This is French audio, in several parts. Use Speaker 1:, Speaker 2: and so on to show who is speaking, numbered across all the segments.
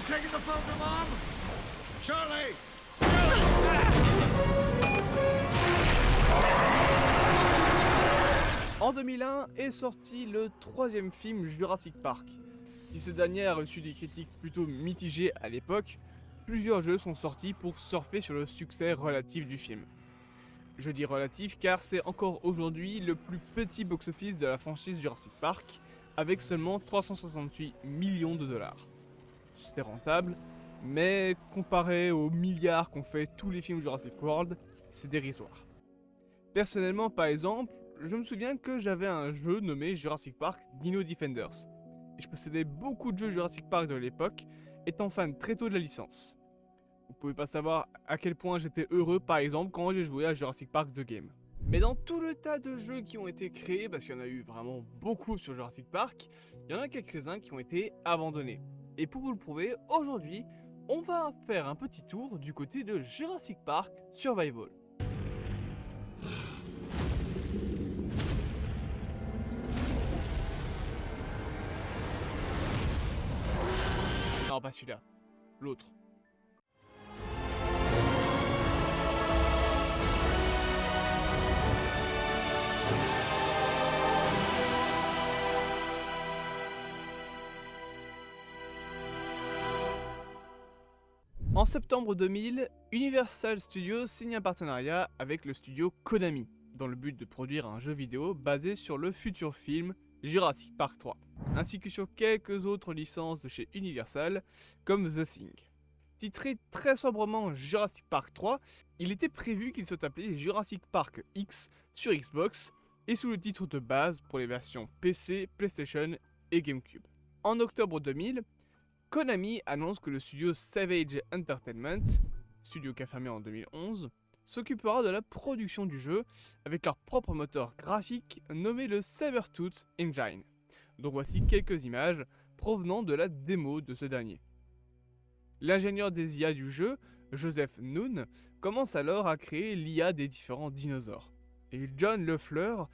Speaker 1: taking the photo, Mom? Charlie!
Speaker 2: En 2001 est sorti le troisième film Jurassic Park. Si ce dernier a reçu des critiques plutôt mitigées à l'époque, plusieurs jeux sont sortis pour surfer sur le succès relatif du film. Je dis relatif car c'est encore aujourd'hui le plus petit box-office de la franchise Jurassic Park, avec seulement 368 millions de dollars. C'est rentable, mais comparé aux milliards qu'ont fait tous les films Jurassic World, c'est dérisoire. Personnellement, par exemple, je me souviens que j'avais un jeu nommé Jurassic Park Dino Defenders, et je possédais beaucoup de jeux Jurassic Park de l'époque, étant fan très tôt de la licence. Vous pouvez pas savoir à quel point j'étais heureux par exemple quand j'ai joué à Jurassic Park The Game. Mais dans tout le tas de jeux qui ont été créés, parce qu'il y en a eu vraiment beaucoup sur Jurassic Park, il y en a quelques-uns qui ont été abandonnés. Et pour vous le prouver, aujourd'hui, on va faire un petit tour du côté de Jurassic Park Survival. Non, pas celui-là, l'autre. En septembre 2000, Universal Studios signe un partenariat avec le studio Konami, dans le but de produire un jeu vidéo basé sur le futur film Jurassic Park 3, ainsi que sur quelques autres licences de chez Universal, comme The Thing. Titré très sobrement Jurassic Park 3, il était prévu qu'il soit appelé Jurassic Park X sur Xbox, et sous le titre de base pour les versions PC, PlayStation et GameCube. En octobre 2000, Konami annonce que le studio Savage Entertainment, studio qui a fermé en 2011, s'occupera de la production du jeu avec leur propre moteur graphique nommé le Sabertooth Engine, dont voici quelques images provenant de la démo de ce dernier. L'ingénieur des IA du jeu, Joseph Noon, commence alors à créer l'IA des différents dinosaures. Et John Lefleur,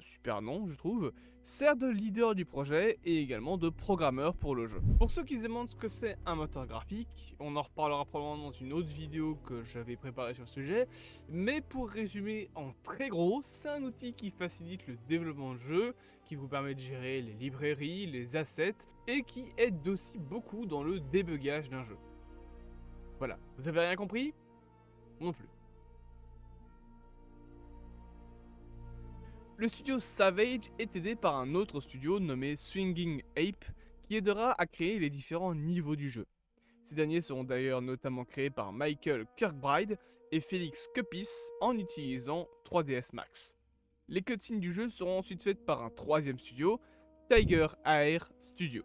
Speaker 2: super nom je trouve, sert de leader du projet et également de programmeur pour le jeu. Pour ceux qui se demandent ce que c'est un moteur graphique, on en reparlera probablement dans une autre vidéo que j'avais préparée sur le sujet, mais pour résumer en très gros, c'est un outil qui facilite le développement de jeu, qui vous permet de gérer les librairies, les assets, et qui aide aussi beaucoup dans le débugage d'un jeu. Voilà, vous avez rien compris? Non plus. Le studio Savage est aidé par un autre studio nommé Swinging Ape qui aidera à créer les différents niveaux du jeu. Ces derniers seront d'ailleurs notamment créés par Michael Kirkbride et Felix Kupis en utilisant 3ds Max. Les cutscenes du jeu seront ensuite faites par un troisième studio, Tiger Air Studio.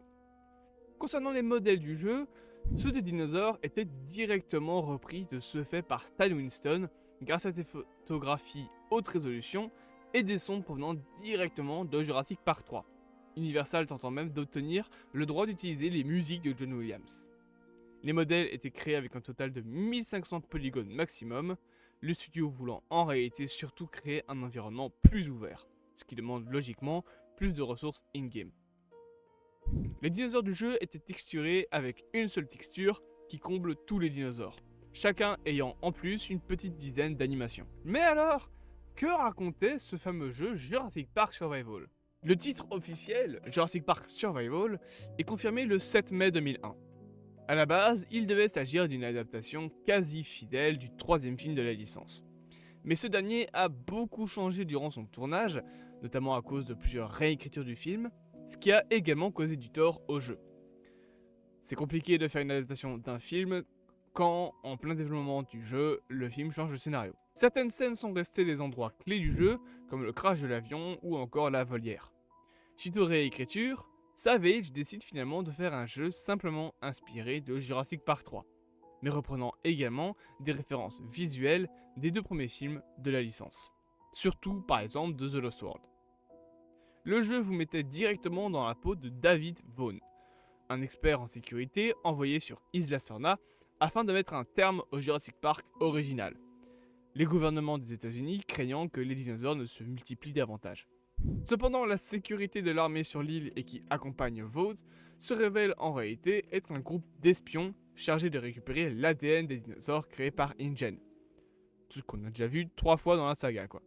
Speaker 2: Concernant les modèles du jeu, ceux des dinosaures étaient directement repris de ceux faits par Stan Winston grâce à des photographies haute résolution et des sons provenant directement de Jurassic Park 3. Universal tentant même d'obtenir le droit d'utiliser les musiques de John Williams. Les modèles étaient créés avec un total de 1500 polygones maximum, le studio voulant en réalité surtout créer un environnement plus ouvert, ce qui demande logiquement plus de ressources in-game. Les dinosaures du jeu étaient texturés avec une seule texture qui comble tous les dinosaures, chacun ayant en plus une petite dizaine d'animations. Mais alors, que racontait ce fameux jeu Jurassic Park Survival? Le titre officiel, Jurassic Park Survival, est confirmé le 7 mai 2001. A la base, il devait s'agir d'une adaptation quasi fidèle du troisième film de la licence. Mais ce dernier a beaucoup changé durant son tournage, notamment à cause de plusieurs réécritures du film, ce qui a également causé du tort au jeu. C'est compliqué de faire une adaptation d'un film quand, en plein développement du jeu, le film change de scénario. Certaines scènes sont restées des endroits clés du jeu, comme le crash de l'avion ou encore la volière. Suite aux réécritures, Savage décide finalement de faire un jeu simplement inspiré de Jurassic Park 3, mais reprenant également des références visuelles des deux premiers films de la licence, surtout par exemple de The Lost World. Le jeu vous mettait directement dans la peau de David Vaughn, un expert en sécurité envoyé sur Isla Sorna afin de mettre un terme au Jurassic Park original. Les gouvernements des États-Unis craignant que les dinosaures ne se multiplient davantage. Cependant, la sécurité de l'armée sur l'île et qui accompagne Vought se révèle en réalité être un groupe d'espions chargés de récupérer l'ADN des dinosaures créés par InGen. Tout ce qu'on a déjà vu 3 fois dans la saga quoi.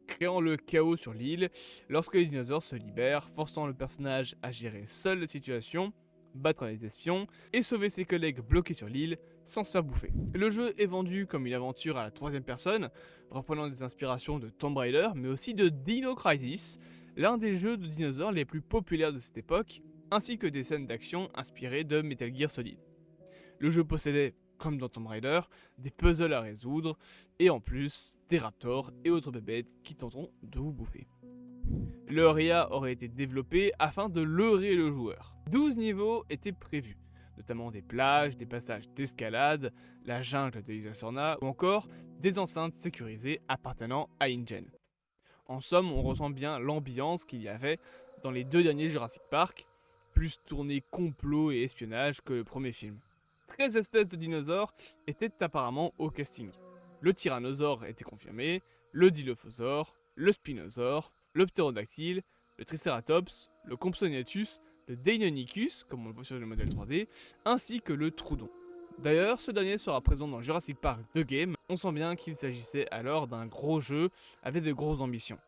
Speaker 2: Créant le chaos sur l'île lorsque les dinosaures se libèrent, forçant le personnage à gérer seul la situation, battre les espions et sauver ses collègues bloqués sur l'île sans se faire bouffer. Le jeu est vendu comme une aventure à la troisième personne, reprenant des inspirations de Tomb Raider mais aussi de Dino Crisis, l'un des jeux de dinosaures les plus populaires de cette époque, ainsi que des scènes d'action inspirées de Metal Gear Solid. Le jeu possédait, comme dans Tomb Raider, des puzzles à résoudre, et en plus, des raptors et autres bébêtes qui tenteront de vous bouffer. Le RIA aurait été développé afin de leurrer le joueur. 12 niveaux étaient prévus, notamment des plages, des passages d'escalade, la jungle de Isla Sorna, ou encore des enceintes sécurisées appartenant à InGen. En somme, on ressent bien l'ambiance qu'il y avait dans les 2 derniers Jurassic Park, plus tourné complot et espionnage que le premier film. 13 espèces de dinosaures étaient apparemment au casting. Le tyrannosaure était confirmé, le dilophosaure, le spinosaure, le ptérodactyle, le triceratops, le compsognathus, le deinonychus, comme on le voit sur le modèle 3D, ainsi que le troodon. D'ailleurs, ce dernier sera présent dans Jurassic Park 2 Game, on sent bien qu'il s'agissait alors d'un gros jeu avec de grosses ambitions.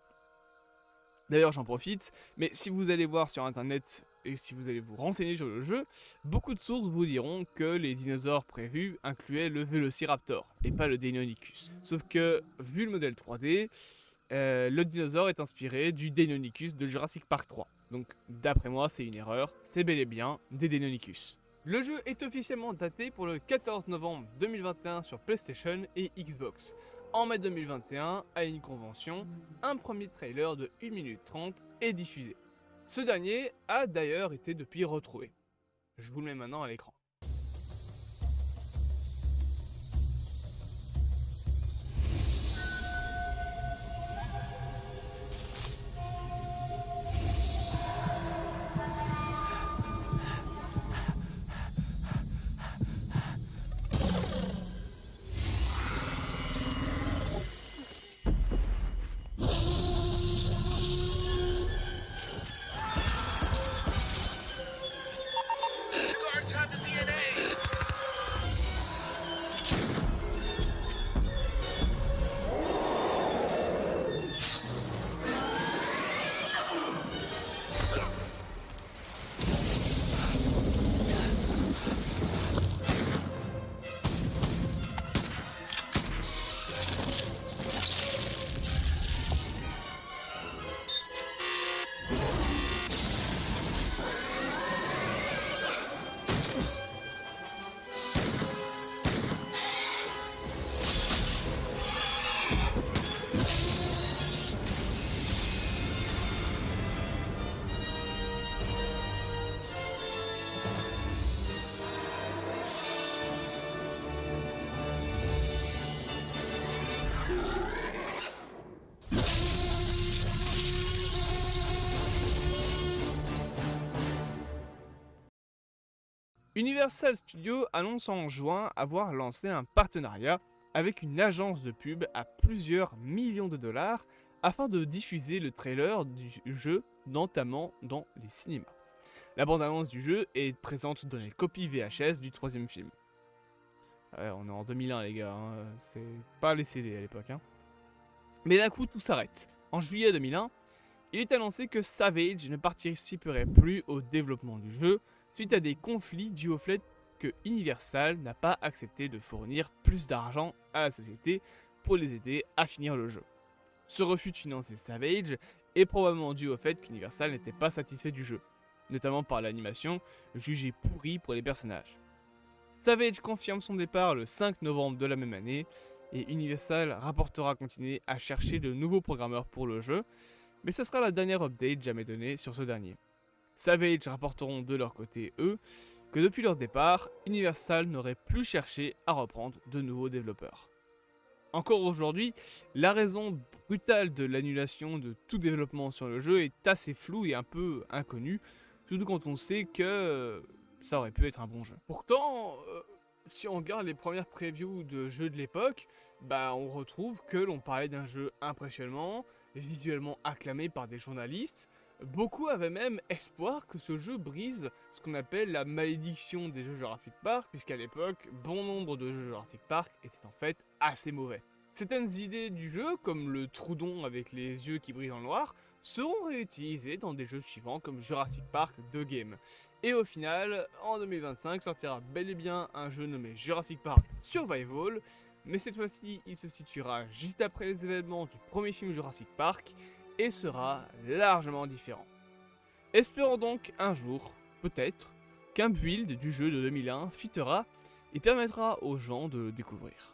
Speaker 2: D'ailleurs, j'en profite, mais si vous allez voir sur internet et si vous allez vous renseigner sur le jeu, beaucoup de sources vous diront que les dinosaures prévus incluaient le Vélociraptor et pas le Deinonychus. Sauf que, vu le modèle 3D, le dinosaure est inspiré du Deinonychus de Jurassic Park 3. Donc, d'après moi, c'est une erreur, c'est bel et bien des Deinonychus. Le jeu est officiellement daté pour le 14 novembre 2021 sur PlayStation et Xbox. En mai 2021, à une convention, un premier trailer de 1 minute 30 est diffusé. Ce dernier a d'ailleurs été depuis retrouvé. Je vous le mets maintenant à l'écran.
Speaker 1: Guards have the DNA!
Speaker 2: Universal Studios annonce en juin avoir lancé un partenariat avec une agence de pub à plusieurs millions de dollars afin de diffuser le trailer du jeu, notamment dans les cinémas. La bande-annonce du jeu est présente dans les copies VHS du troisième film. Ouais, on est en 2001 les gars, hein, c'est pas les CD à l'époque. Hein. Mais d'un coup tout s'arrête. En juillet 2001, il est annoncé que Savage ne participerait plus au développement du jeu suite à des conflits dus au fait que Universal n'a pas accepté de fournir plus d'argent à la société pour les aider à finir le jeu. Ce refus de financer Savage est probablement dû au fait qu'Universal n'était pas satisfait du jeu, notamment par l'animation jugée pourrie pour les personnages. Savage confirme son départ le 5 novembre de la même année et Universal rapportera continuer à chercher de nouveaux programmeurs pour le jeu, mais ce sera la dernière update jamais donnée sur ce dernier. Savage rapporteront de leur côté, eux, que depuis leur départ, Universal n'aurait plus cherché à reprendre de nouveaux développeurs. Encore aujourd'hui, la raison brutale de l'annulation de tout développement sur le jeu est assez floue et un peu inconnue, surtout quand on sait que ça aurait pu être un bon jeu. Pourtant, si on regarde les premières previews de jeux de l'époque, on retrouve que l'on parlait d'un jeu impressionnant, visuellement acclamé par des journalistes, beaucoup avaient même espoir que ce jeu brise ce qu'on appelle la malédiction des jeux Jurassic Park, puisqu'à l'époque, bon nombre de jeux Jurassic Park étaient en fait assez mauvais. Certaines idées du jeu, comme le Troudon avec les yeux qui brillent dans le noir, seront réutilisées dans des jeux suivants comme Jurassic Park 2 Game. Et au final, en 2025 sortira bel et bien un jeu nommé Jurassic Park Survival, mais cette fois-ci il se situera juste après les événements du premier film Jurassic Park et sera largement différent. Espérons donc un jour, peut-être, qu'un build du jeu de 2001 fitera et permettra aux gens de le découvrir.